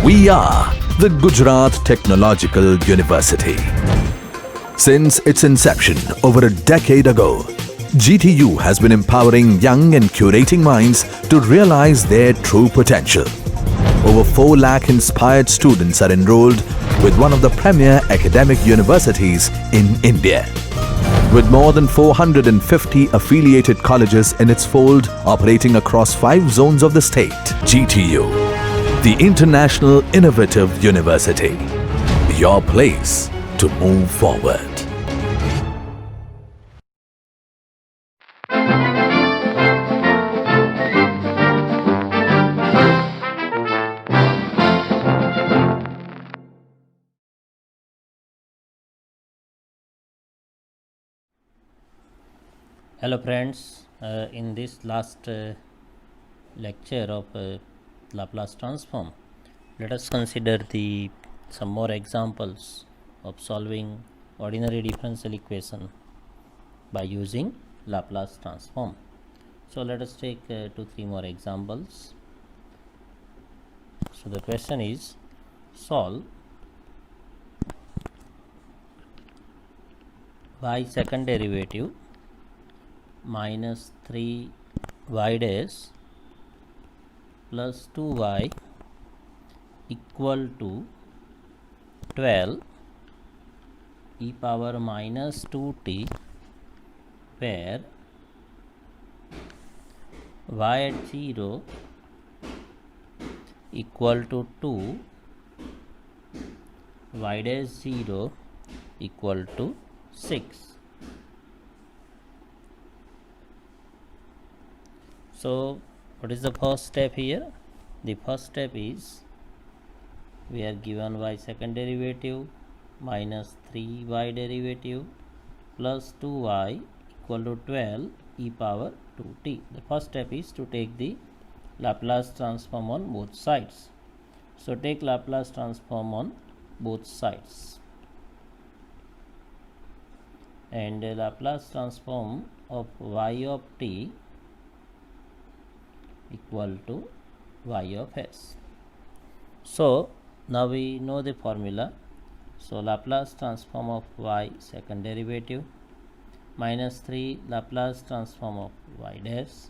We are the Gujarat Technological University. Since its inception over a decade ago, GTU has been empowering young and curating minds to realize their true potential. Over 4 lakh inspired students are enrolled with one of the premier academic universities in India. With more than 450 affiliated colleges in its fold operating across 5 zones of the state, GTU, the International Innovative University, your place to move forward. Hello friends, in this last lecture of Laplace transform, let us consider some more examples of solving ordinary differential equation by using Laplace transform. So let us take 2-3 more examples. So the question is, solve y second derivative minus 3y dash plus 2y equal to 12 e power minus 2t, where y at 0 equal to 2, y dash 0 equal to 6. So what is the first step here? The first step is, we are given y second derivative minus 3y derivative plus 2y equal to 12 e power 2t. The first step is to take the Laplace transform on both sides. So take Laplace transform on both sides, and Laplace transform of y of t equal to y of s. So now we know the formula. So Laplace transform of y second derivative minus 3 Laplace transform of y dash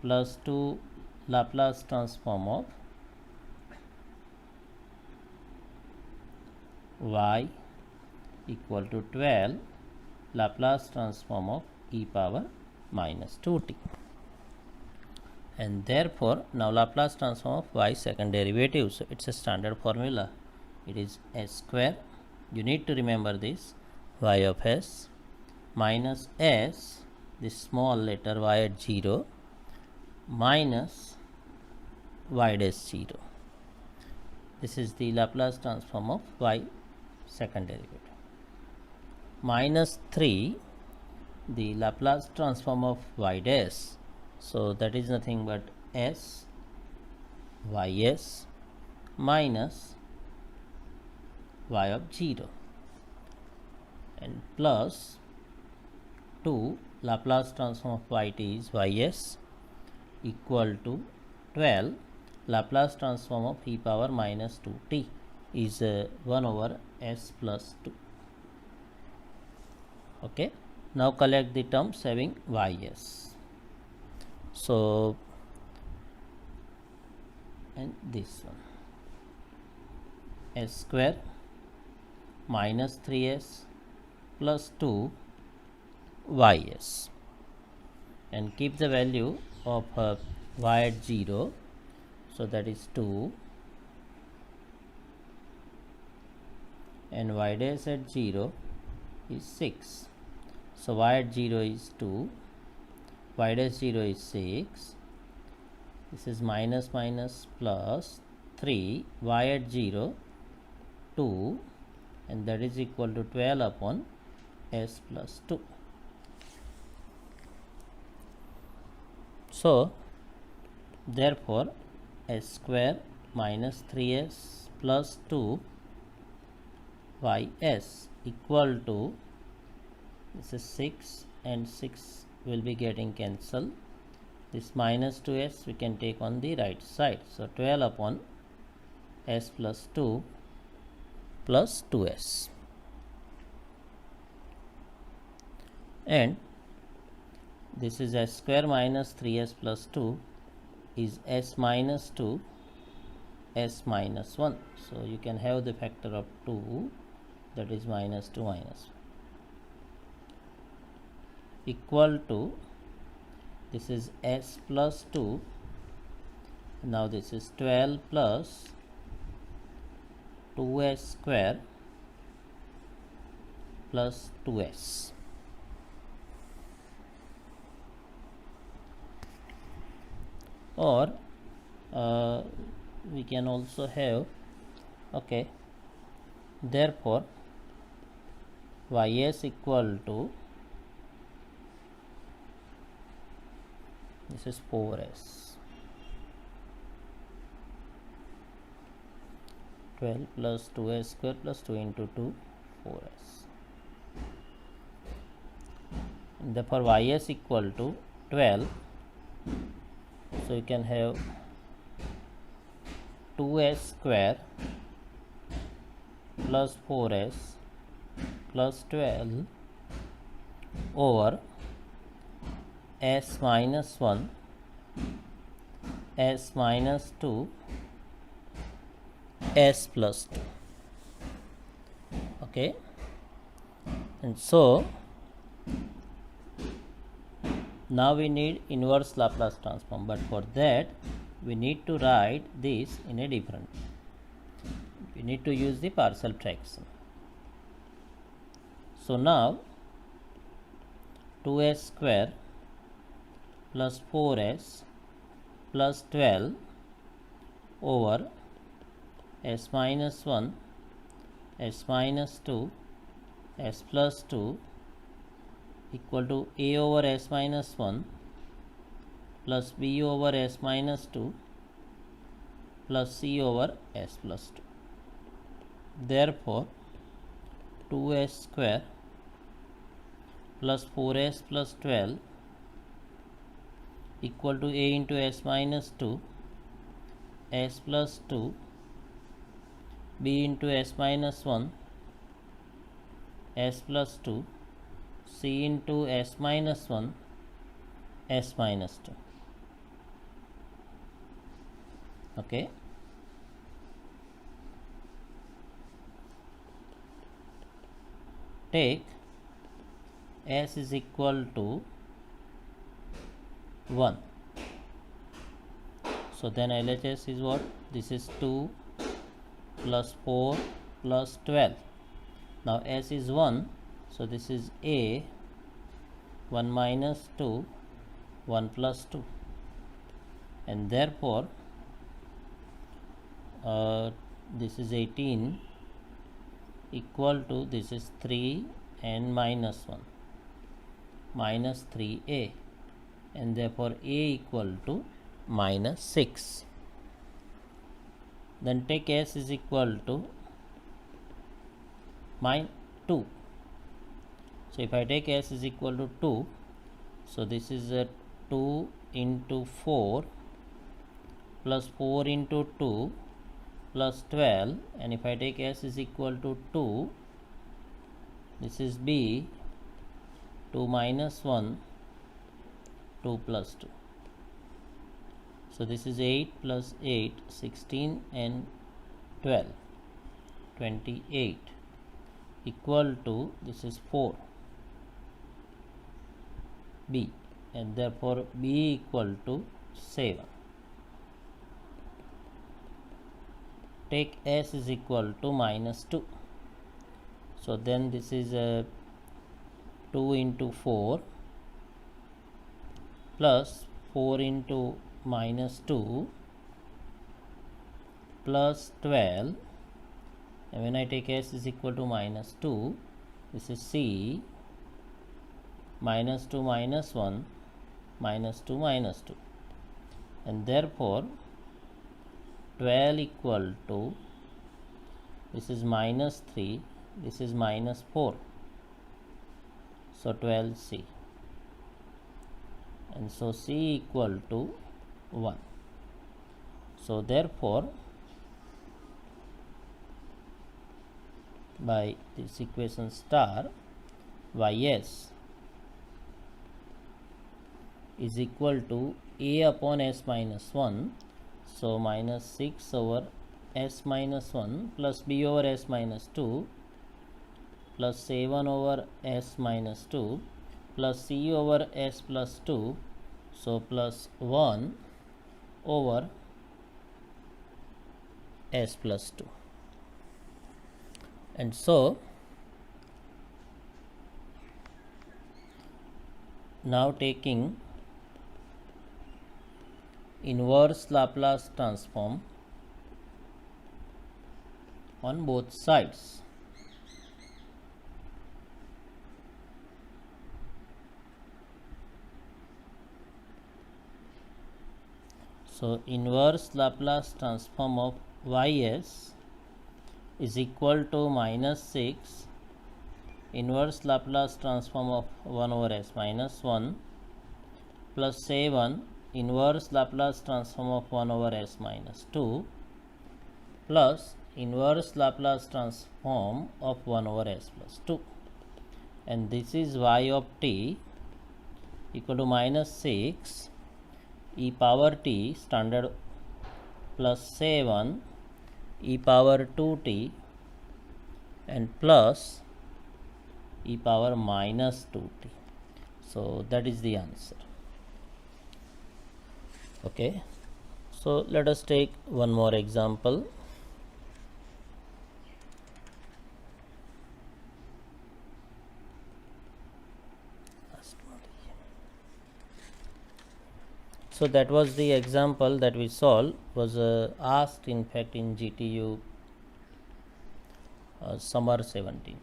plus 2 Laplace transform of y equal to 12 Laplace transform of e power minus 2t. And therefore now Laplace transform of y second derivative, so it's a standard formula, it is s square, you need to remember this, y of s minus s, this small letter y at 0, minus y dash 0. This is the Laplace transform of y second derivative. Minus 3 the Laplace transform of y dash, so that is nothing but s ys minus y of 0, and plus 2 Laplace transform of yt is ys equal to 12 Laplace transform of e power minus 2t is 1 over s plus 2. Okay, now collect the terms having ys. So, and this one, s square minus 3s plus 2 ys, and keep the value of y at 0, so that is 2, and y dash at 0 is 6. So y at 0 is 2, y dash 0 is 6, this is minus minus plus 3, y at 0 2, and that is equal to 12 upon s plus 2. So therefore s square minus 3s plus 2 ys equal to, this is 6 and 6 will be getting cancelled, this minus 2s we can take on the right side, so 12 upon s plus 2 plus 2s, and this is s square minus 3s plus 2 is s minus 2 s minus 1. So you can have the factor of 2, that is minus 2 minus 1, equal to, this is s plus 2. Now this is 12 plus 2s square plus 2s. Or we can also have, okay, therefore ys equal to, this is 4s, 12 plus 2s square plus 2 into 2, 4s. And therefore ys equal to 12. So you can have 2s square plus 4s plus 12 over s minus 1, s minus 2, s plus 2. Okay, and so now we need inverse Laplace transform, but for that we need to write this in a different way. We need to use the partial fraction. So now 2s square plus 4s plus 12 over s minus 1, s minus 2, s plus 2 equal to a over s minus 1 plus b over s minus 2 plus c over s plus 2. Therefore 2s square plus 4s plus 12 equal to a into s minus 2, s plus 2, b into s minus 1, s plus 2, c into s minus 1, s minus 2. Okay. Take s is equal to 1. So then LHS is what? This is 2 plus 4 plus 12. Now s is 1. So this is a, 1 minus 2, 1 plus 2, and therefore this is 18 equal to, this is 3 and minus 1, minus 3a, and therefore a equal to minus 6. Then take s is equal to minus 2. So if I take s is equal to 2, so this is a 2 into 4 plus 4 into 2 plus 12, and if I take s is equal to 2, this is b, 2 minus 1, 2 plus 2. So this is 8 plus 8, 16 and 12, 28 equal to, this is 4, b, and therefore b equal to 7. Take s is equal to minus 2. So then this is 2 into 4 plus 4 into minus 2 plus 12, and when I take s is equal to minus 2, this is c, minus 2 minus 1, minus 2 minus 2, and therefore 12 equal to, this is minus 3, this is minus 4, so 12c, and so c equal to 1. So therefore by this equation star ys is equal to a upon s minus 1. So minus 6 over s minus 1 plus b over s minus 2 plus 7 over s minus 2 plus c over s plus 2. So plus 1 over s plus 2. And so now taking inverse Laplace transform on both sides. So inverse Laplace transform of ys is equal to minus 6 inverse Laplace transform of 1 over s minus 1 plus 7 inverse Laplace transform of 1 over s minus 2 plus inverse Laplace transform of 1 over s plus 2, and this is y of t equal to minus 6 e power t standard plus 7 e power 2t and plus e power minus 2t. So that is the answer. Okay, so let us take one more example. So that was the example that we solved, was asked in fact in GTU summer 17.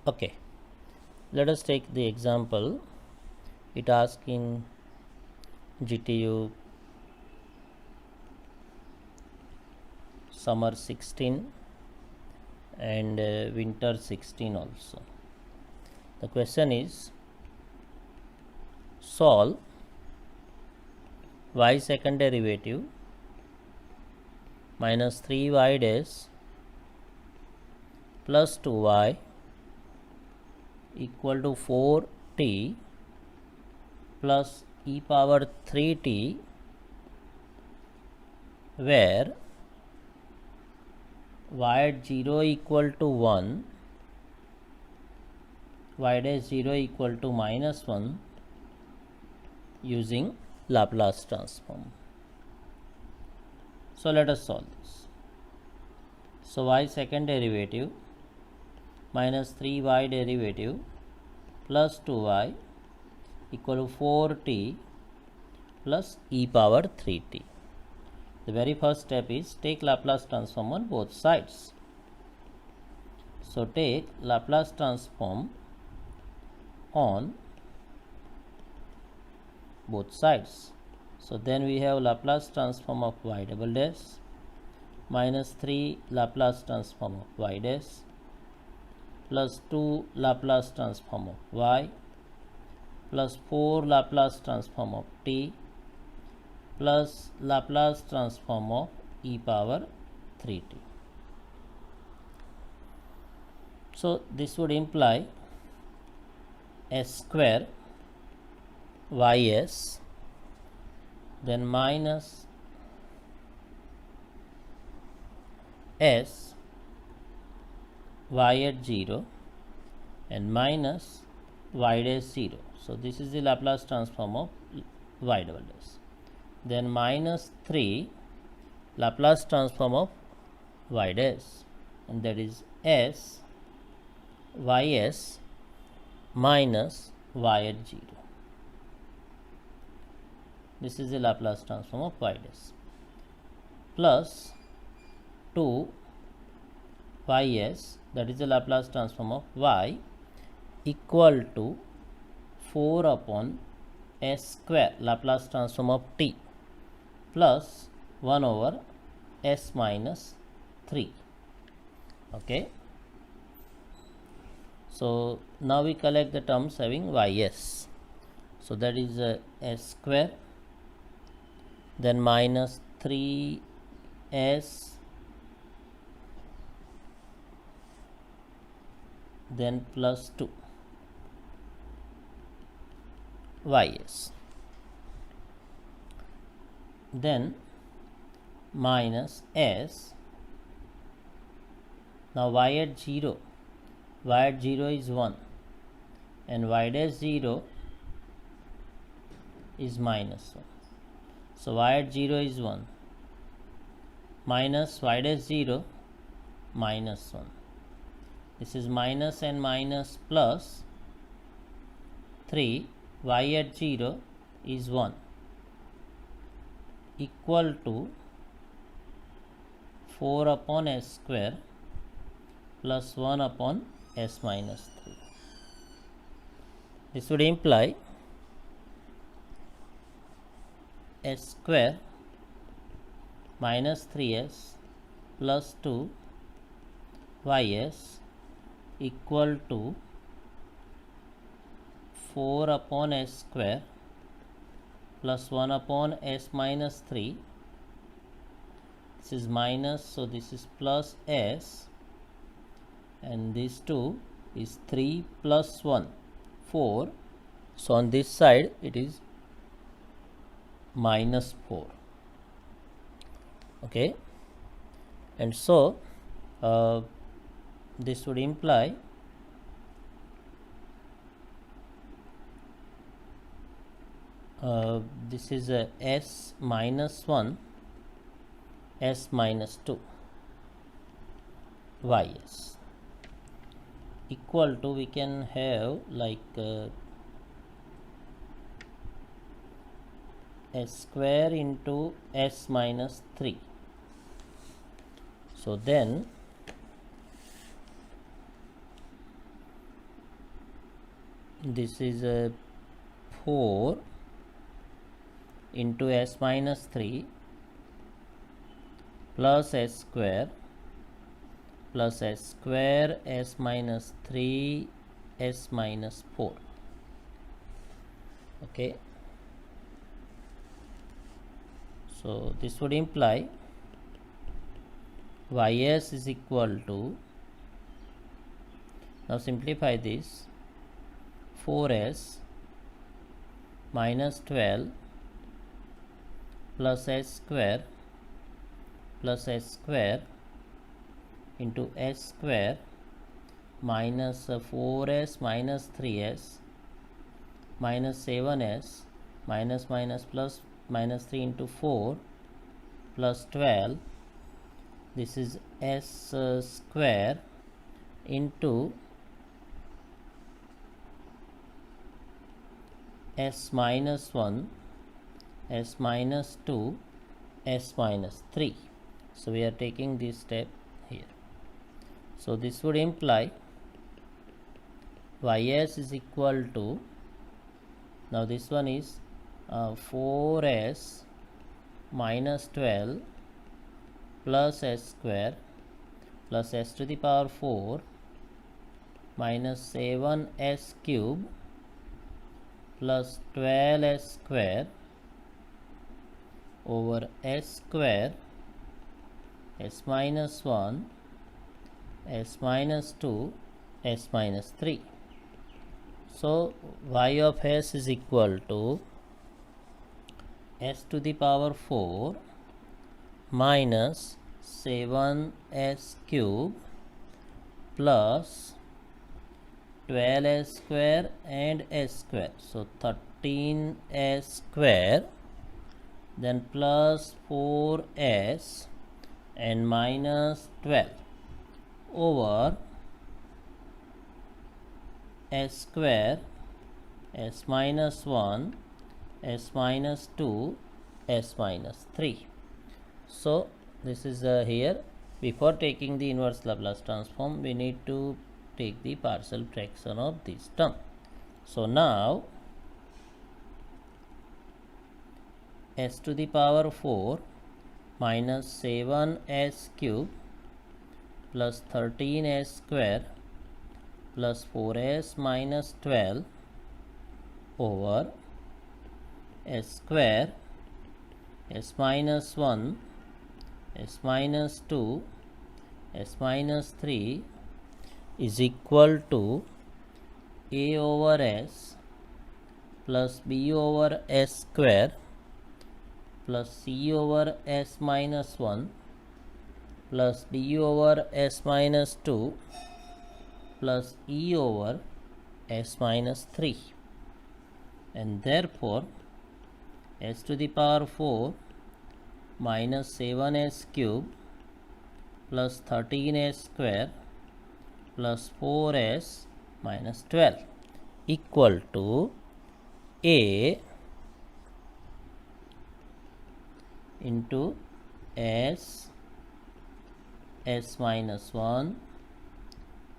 Okay, let us take the example. It asked in GTU summer 16 and winter 16 also. The question is, solve y second derivative minus 3y dash plus 2y equal to 4t plus e power 3t, where y at 0 equal to 1, y dash 0 equal to minus 1 using Laplace transform. So let us solve this. So y second derivative minus 3y derivative plus 2y equal to 4t plus e power 3t. The very first step is take Laplace transform on both sides. So take Laplace transform on both sides. So then we have Laplace transform of y double dash minus 3 Laplace transform of y dash plus 2 Laplace transform of y plus 4 Laplace transform of t plus Laplace transform of e power 3t. So this would imply s square ys then minus s y at 0 and minus y dash 0. So this is the Laplace transform of y double dash. Then minus 3 Laplace transform of y dash, and that is s ys minus y at 0. This is the Laplace transform of y dash plus 2 ys, that is the Laplace transform of y, equal to 4 upon s square Laplace transform of t plus 1 over s minus 3. Okay. So now we collect the terms having ys. So that is s square then minus 3 s then plus 2 ys, then minus s. Now y at 0 is 1 and y dash 0 is minus 1. So y at 0 is 1 minus y dash 0 minus 1. This is minus and minus plus 3. Y at 0 is 1 equal to 4 upon s square plus 1 upon s minus 3. This would imply s square minus 3s plus 2 ys equal to 4 upon s square plus 1 upon s minus 3. This is minus, so this is plus s, and this 2 is 3 plus 1, 4. So on this side it is minus 4. Okay, and so this would imply this is a s minus 1 s minus 2 ys equal to, we can have like s square into s minus 3. So then this is a 4 into s minus 3 plus s square plus s square s minus 3 s minus 4. Okay, so this would imply ys is equal to, now simplify this, 4s minus 12 plus s square into s square minus 4s minus 3s minus 7s minus plus minus 3 into 4 plus 12. This is s square into s minus 1 s minus 2 s minus 3. So we are taking this step here. So this would imply ys is equal to, now this one is 4s minus 12 plus s square plus s to the power 4 minus 7s cube plus 12s square over s square s minus 1 s minus 2 s minus 3. So y of s is equal to s to the power 4 minus 7s cube plus 12s square and s square, so 13s square, then plus 4s and minus 12 over s square s minus 1 s minus 2 s minus 3. So this is here, before taking the inverse Laplace transform we need to take the partial fraction of this term. So now s to the power 4 minus 7s cube plus 13s square plus 4s minus 12 over s square s minus 1 s minus 2 s minus 3 is equal to a over s plus b over s square plus c over s minus 1 plus d over s minus 2 plus e over s minus 3, and therefore s to the power 4 minus 7s cube plus 13s square plus 4s minus 12 equal to a into s minus 1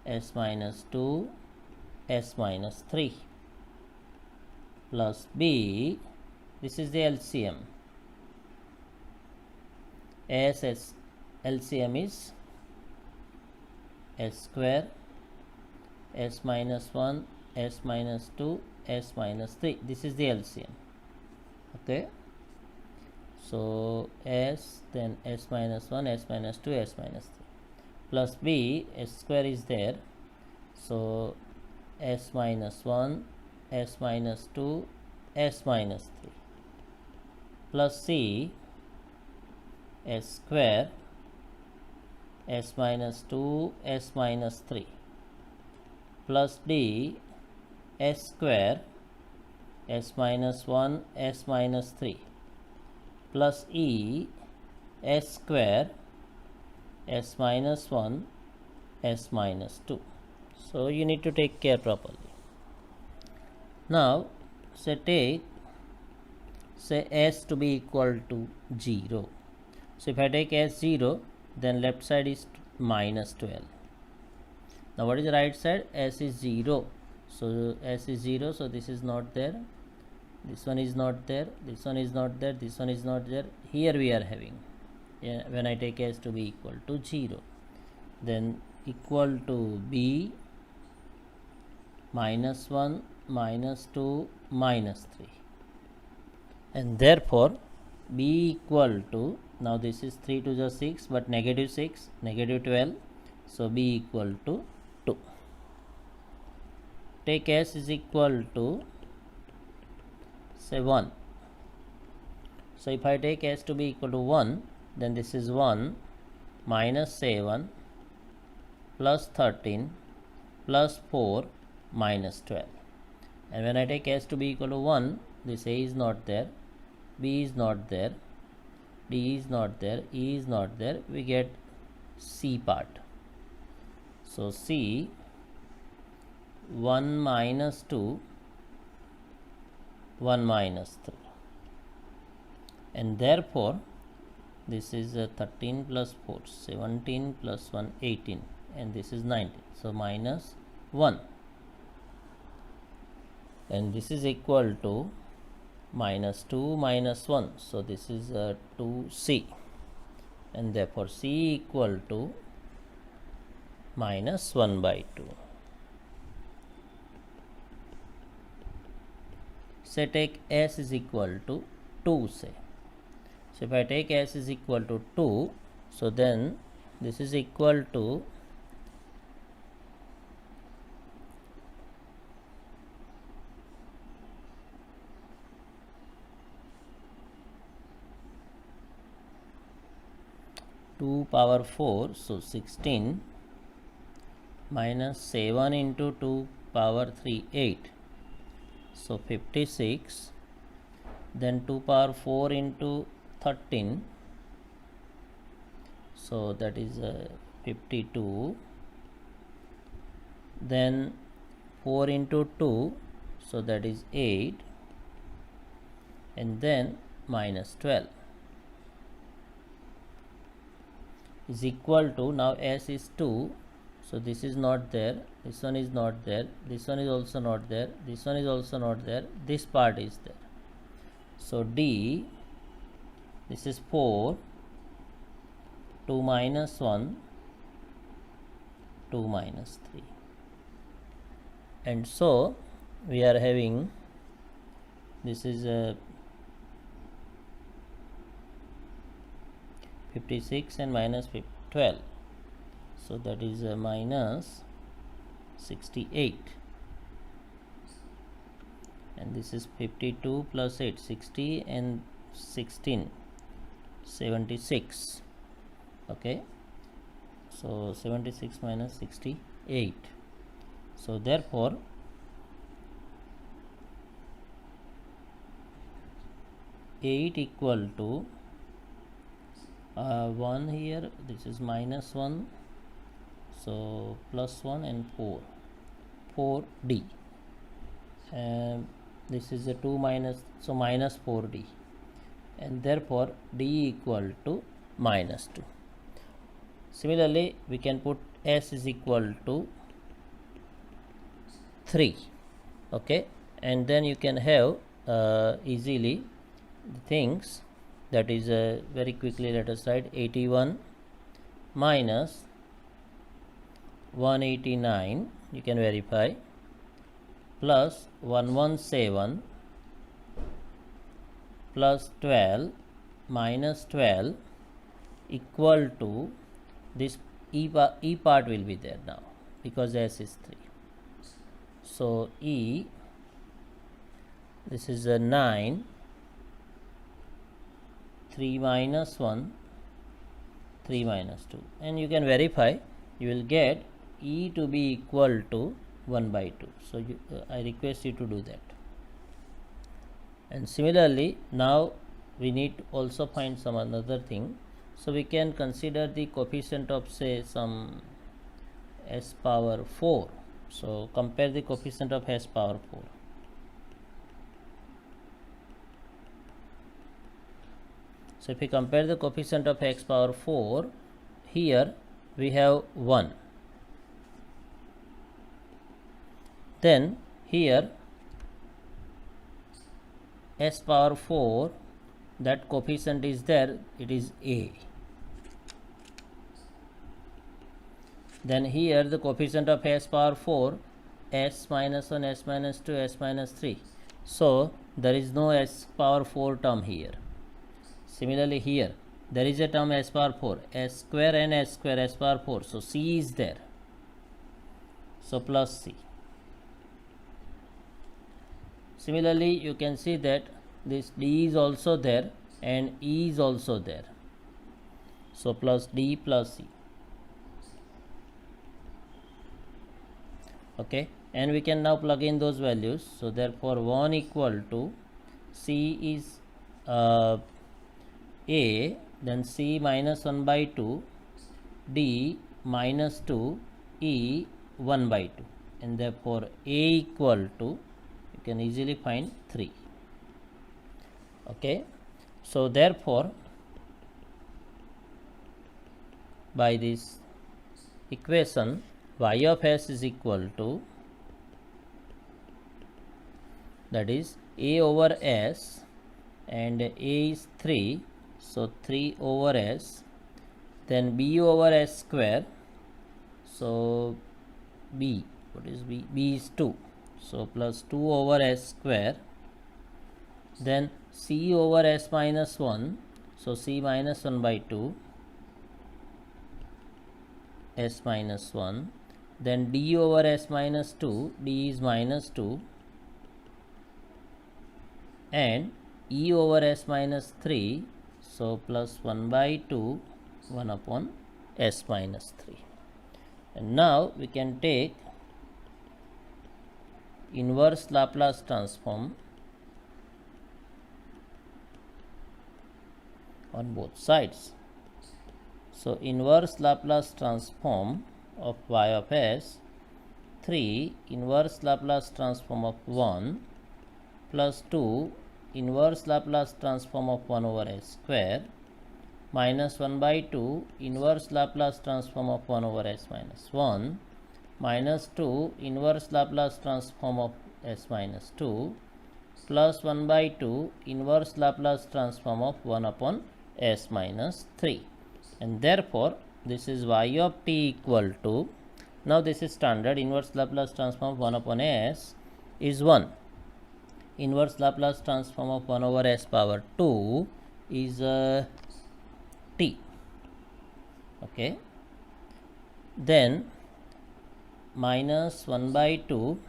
s minus 2 s minus 3 plus b, this is the LCM, s LCM is s square s minus 1 s minus 2 s minus 3, this is the LCM. Okay, so s, then s minus 1 s minus 2 s minus 3 plus b, s square is there, so s minus 1 s minus 2 s minus 3 plus c, s square s minus 2 s minus 3 plus d, s square s minus 1 s minus 3 plus e, s square s minus 1 s minus 2. So you need to take care properly. Now say s to be equal to 0. So if I take s 0, then left side is minus 12. Now what is the right side? S is 0, so s is 0, so this is not there, this one is not there, this one is not there, this one is not there. Here we are having, when I take s to be equal to 0, then equal to b minus 1 minus 2 minus 3, and therefore b equal to, now this is 3 to the 6 but negative 6 negative 12, so b equal to 2. Take s is equal to say 1. So if I take s to be equal to 1, then this is 1 minus 7 plus 13 plus 4 minus 12, and when I take s to be equal to 1, this a is not there, b is not there, d is not there, e is not there, we get c part. So c 1 minus 2 1 minus 3, and therefore this is 13 plus 4 17 plus 1 18, and this is 19, so minus 1, and this is equal to minus 2 minus 1, so this is 2c, and therefore c equal to minus 1 by 2. Say take s is equal to 2, say. So if I take s is equal to 2, so then this is equal to two power 4, so 16 minus 7 into 2 power 3 8, so 56, then 2 power 4 into 13, so that is 52, then 4 into 2, so that is 8, and then minus 12 is equal to, now s is 2, so this is not there, this one is not there, this one is also not there, this one is also not there, this part is there. So d, this is 4, 2 minus 1, 2 minus 3, and so we are having, this is 56 and minus 12, so that is minus 68, and this is 52 plus 8, 60 and 16, 76. Okay, so 76 minus 68, so therefore eight equal to 1 here, this is minus 1, so plus 1 and 4d, and this is a 2 minus, so minus 4d, and therefore d equal to minus 2. Similarly, we can put s is equal to 3. Okay, and then you can have easily the things, that is very quickly let us write 81 minus 189, you can verify, plus 117 plus 12 minus 12 equal to this e part will be there now because s is 3. So e, this is a 9, 3 minus 1, 3 minus 2, and you can verify, you will get e to be equal to 1 by 2. So I request you to do that. And similarly, now we need to also find some another thing. So we can consider the coefficient of, say, some s power 4. So compare the coefficient of s power 4. So if we compare the coefficient of x power 4, here we have 1. Then here s power 4, that coefficient is there, it is a. Then here the coefficient of s power 4, s minus 1, s minus 2, s minus 3. So there is no s power 4 term here. Similarly here there is a term s power 4, s square and s square, s power 4. So c is there. So plus c. Similarly you can see that this d is also there and e is also there. So plus d plus c. Okay, and we can now plug in those values. So therefore 1 equal to c is a, then c minus 1 by 2, d minus 2, e 1 by 2, and therefore a equal to, you can easily find 3. Okay, so therefore by this equation y of s is equal to, that is a over s, and a is 3, so 3 over s, then b over s square, so b, what is b? B is 2, so plus 2 over s square, then c over s minus 1, so c minus 1 by 2, s minus 1, then d over s minus 2, d is minus 2, and e over s minus 3, so plus 1 by 2, 1 upon s minus 3. And now we can take inverse Laplace transform on both sides. So inverse Laplace transform of y of s, 3 inverse Laplace transform of 1 plus 2 inverse Laplace transform of 1 over s square minus 1 by 2 inverse Laplace transform of 1 over s minus 1 minus 2 inverse Laplace transform of s minus 2 plus 1 by 2 inverse Laplace transform of 1 upon s minus 3. And therefore this is y of t equal to, now this is standard, inverse Laplace transform of 1 upon s is 1. Inverse Laplace transform of 1 over s power 2 is t. Okay, then minus 1 by 2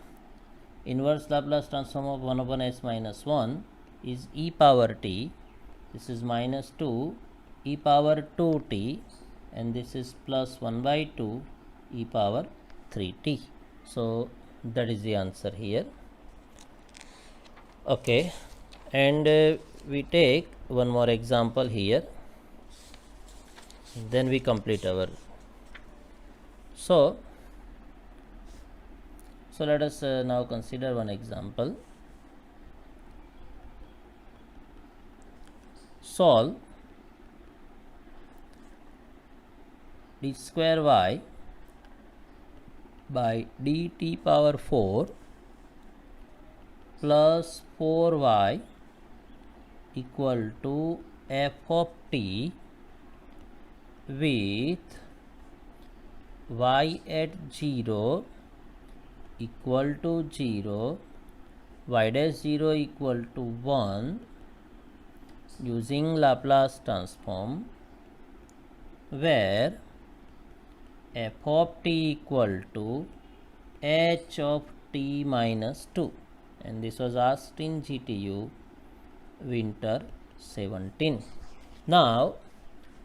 inverse Laplace transform of 1 upon s minus 1 is e power t. This is minus 2 e power 2t, and this is plus 1 by 2 e power 3t. So that is the answer here. Okay, and we take one more example here, then we complete our. So let us now consider one example. Solve d square y by dt power 4 plus 4y equal to f of t with y at 0 equal to 0, y dash 0 equal to 1 using Laplace transform, where f of t equal to h of t minus 2, and this was asked in GTU winter 17. Now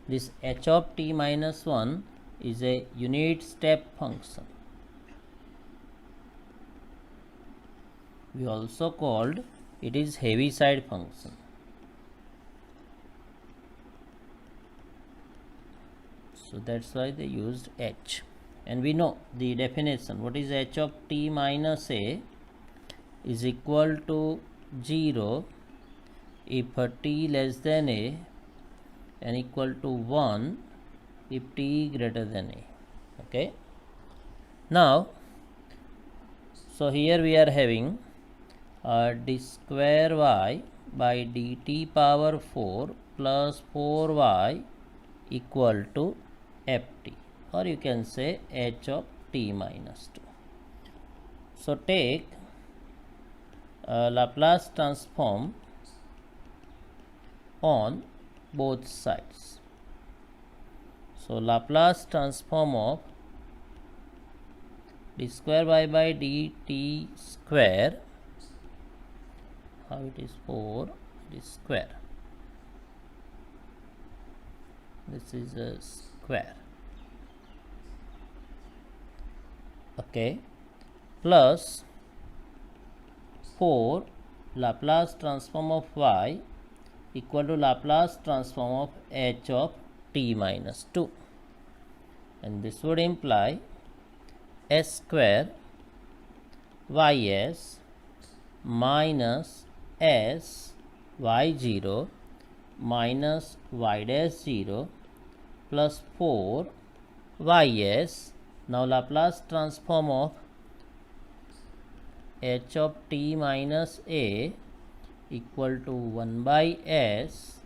this h of t minus 1 is a unit step function. We also called it is Heaviside function. So that's why they used h, and we know the definition. What is h of t minus a is equal to 0 if t less than a and equal to 1 if t greater than a. Okay, now so here we are having d square y by dt power 4 plus 4y equal to ft, or you can say h of t minus 2. So take Laplace transform on both sides. So Laplace transform of d square y by dt square, how it is 4 it is square, this is a square, okay, plus 4 Laplace transform of y equal to Laplace transform of h of t minus 2, and this would imply s square ys minus s y0 minus y dash 0 plus 4 ys. Now Laplace transform of h of t minus a equal to 1 by s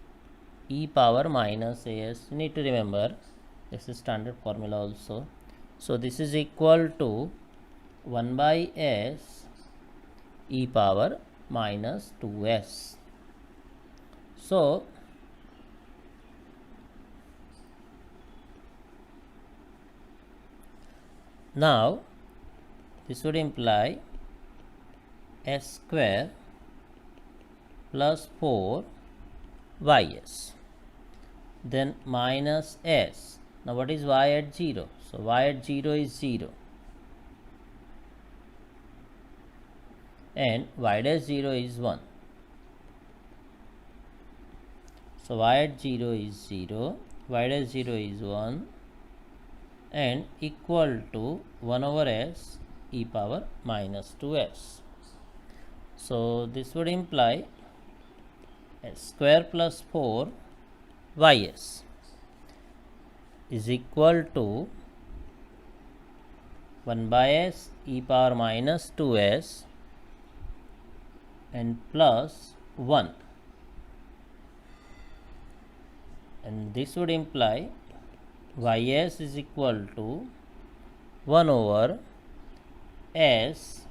e power minus as. You need to remember this is standard formula also. So this is equal to 1 by s e power minus 2s. So now this would imply s square plus 4 ys, then minus s. Now what is y at 0? So y at 0 is 0, and y dash 0 is 1. So y at 0 is 0, y dash 0 is 1, and equal to 1 over s e power minus 2s. So this would imply s square plus 4 ys is equal to 1 by s e power minus 2s and plus 1, and this would imply ys is equal to 1 over s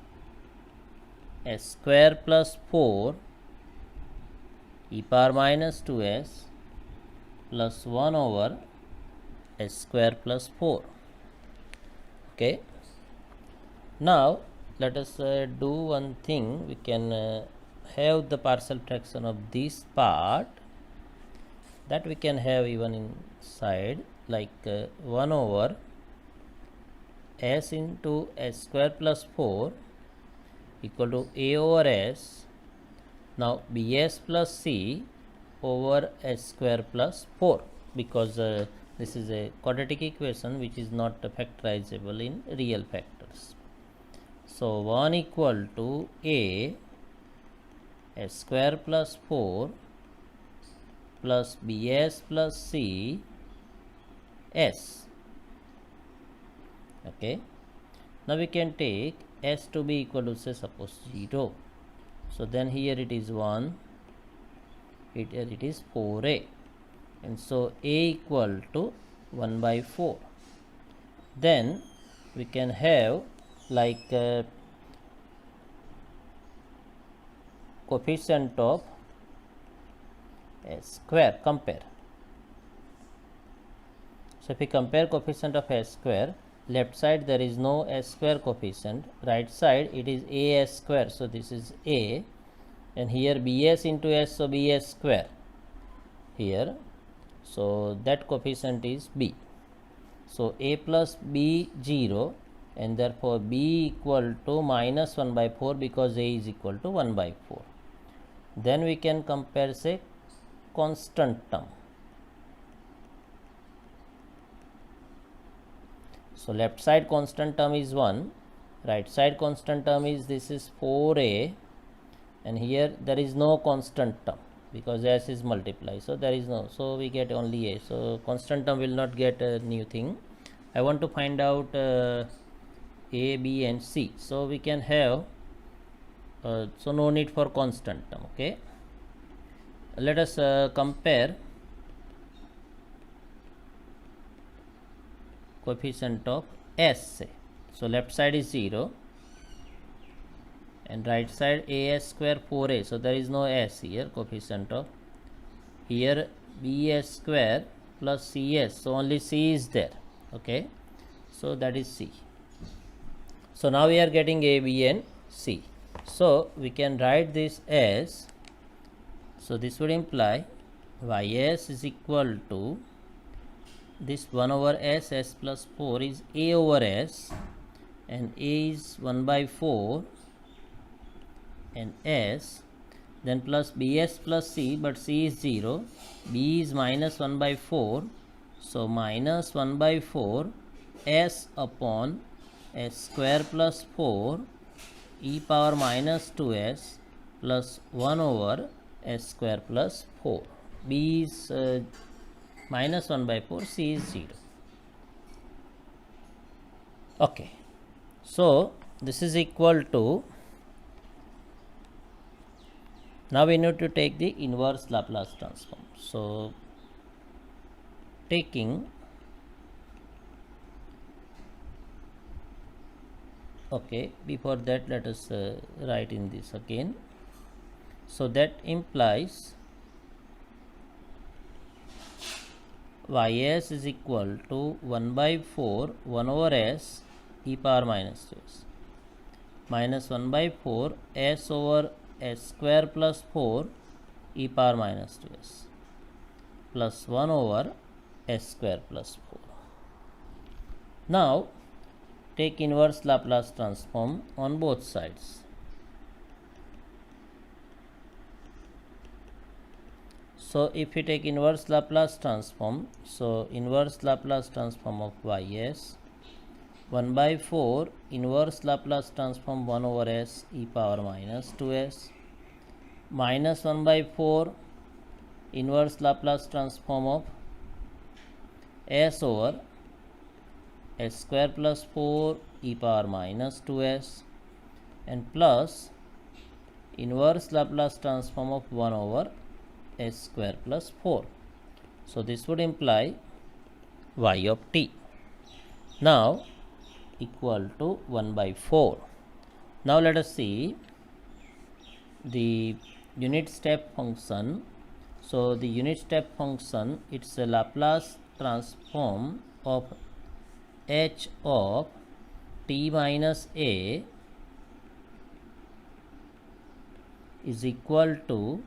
square plus 4 e power minus 2s plus 1 over s square plus 4. Okay, now let us do one thing. We can have the partial fraction of this part, that we can have even inside, like 1 over s into s square plus 4 equal to a over s. Now bs plus c over s square plus 4, because this is a quadratic equation which is not factorizable in real factors. So 1 equal to a s square plus 4 plus bs plus c s. Okay, now we can take s to be equal to, say, suppose 0. So then here it is 1, here it is 4a, and so a equal to 1 by 4. Then we can have like coefficient of s square, compare. So if we compare coefficient of s square, left side there is no s square coefficient, right side it is a s square, so this is a, and here bs into s, so bs square here, so that coefficient is b. So a plus b 0, and therefore b equal to minus 1 by 4, because a is equal to 1 by 4. Then we can compare, say, constant term. So left side constant term is 1, right side constant term is, this is 4a, and here there is no constant term because s is multiplied, so there is no, so we get only a. So constant term will not get a new thing. I want to find out a, b and c, so we can have so no need for constant term. Okay, let us compare coefficient of s, say. So left side is 0 and right side as square 4a, so there is no s here, coefficient of, here bs square plus cs, so only c is there. Okay, so that is c. So now we are getting a, b and c. So we can write this as, so this would imply ys is equal to this 1 over s, s plus 4 is a over s, and a is 1 by 4 and s, then plus bs plus c, but c is 0, b is minus 1 by 4, so minus 1 by 4 s upon s square plus 4 e power minus 2s plus 1 over s square plus 4. b is minus 1 by 4, c is 0. Okay, so this is equal to, now we need to take the inverse Laplace transform. So taking, okay, before that let us write in this again. So that implies ys is equal to 1 by 4 1 over s e power minus 2s minus 1 by 4 s over s square plus 4 e power minus 2s plus 1 over s square plus 4. Now take inverse Laplace transform on both sides. So if we take inverse Laplace transform, so inverse Laplace transform of ys, 1 by 4 inverse Laplace transform 1 over s e power minus 2s, minus 1 by 4 inverse Laplace transform of s over s square plus 4 e power minus 2s, and plus inverse Laplace transform of 1 over s square plus 4. So this would imply y of t now equal to 1 by 4. Now let us see the unit step function. So the unit step function, it's a Laplace transform of h of t minus a is equal to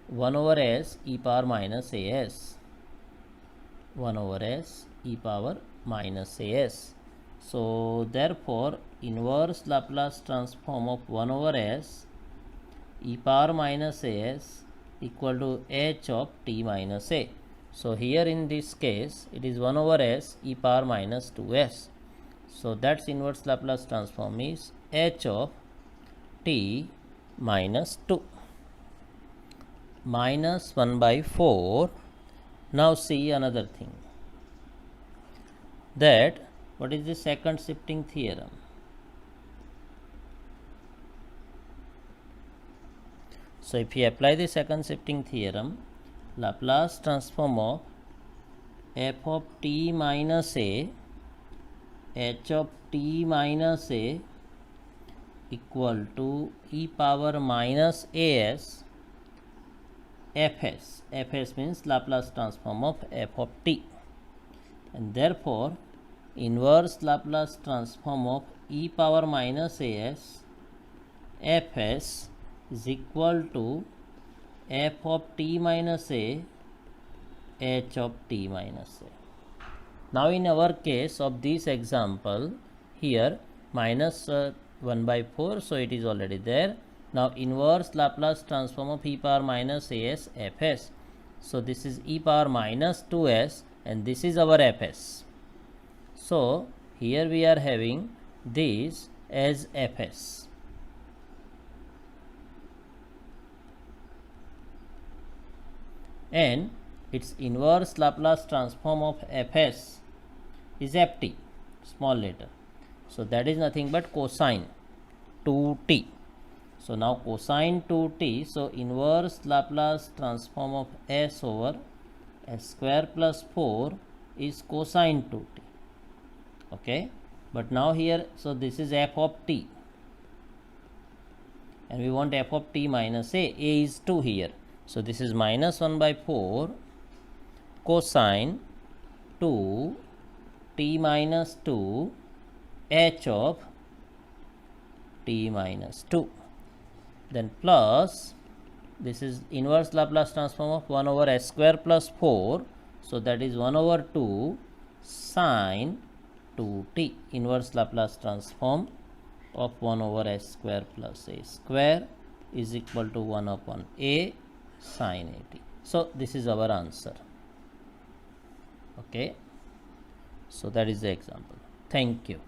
1 over s e power minus as. 1 over s e power minus as. So therefore inverse Laplace transform of 1 over s e power minus as equal to h of t minus a. So here in this case it is 1 over s e power minus 2s. So that's inverse Laplace transform is h of t minus 2 minus 1 by 4. Now see another thing, that what is the second shifting theorem? So if we apply the second shifting theorem, Laplace transform of f of t minus a h of t minus a equal to e power minus as fs. Fs means Laplace transform of f of t, and therefore inverse Laplace transform of e power minus as fs is equal to f of t minus a h of t minus a. Now in our case of this example, here minus 1 by 4, so it is already there. Now inverse Laplace transform of e power minus as fs. So this is e power minus 2s and this is our fs. So here we are having this as fs. And its inverse Laplace transform of fs is ft, small letter. So that is nothing but cosine 2t. So now cosine 2t, so inverse Laplace transform of s over s square plus 4 is cosine 2t. Okay, but now here, so this is f of t and we want f of t minus a is 2 here. So this is minus 1 by 4 cosine 2 t minus 2 h of t minus 2. Then plus, this is inverse Laplace transform of 1 over s square plus 4. So that is 1 over 2 sine 2t. Inverse Laplace transform of 1 over s square plus a square is equal to 1 upon a sine at. So this is our answer. Okay. So that is the example. Thank you.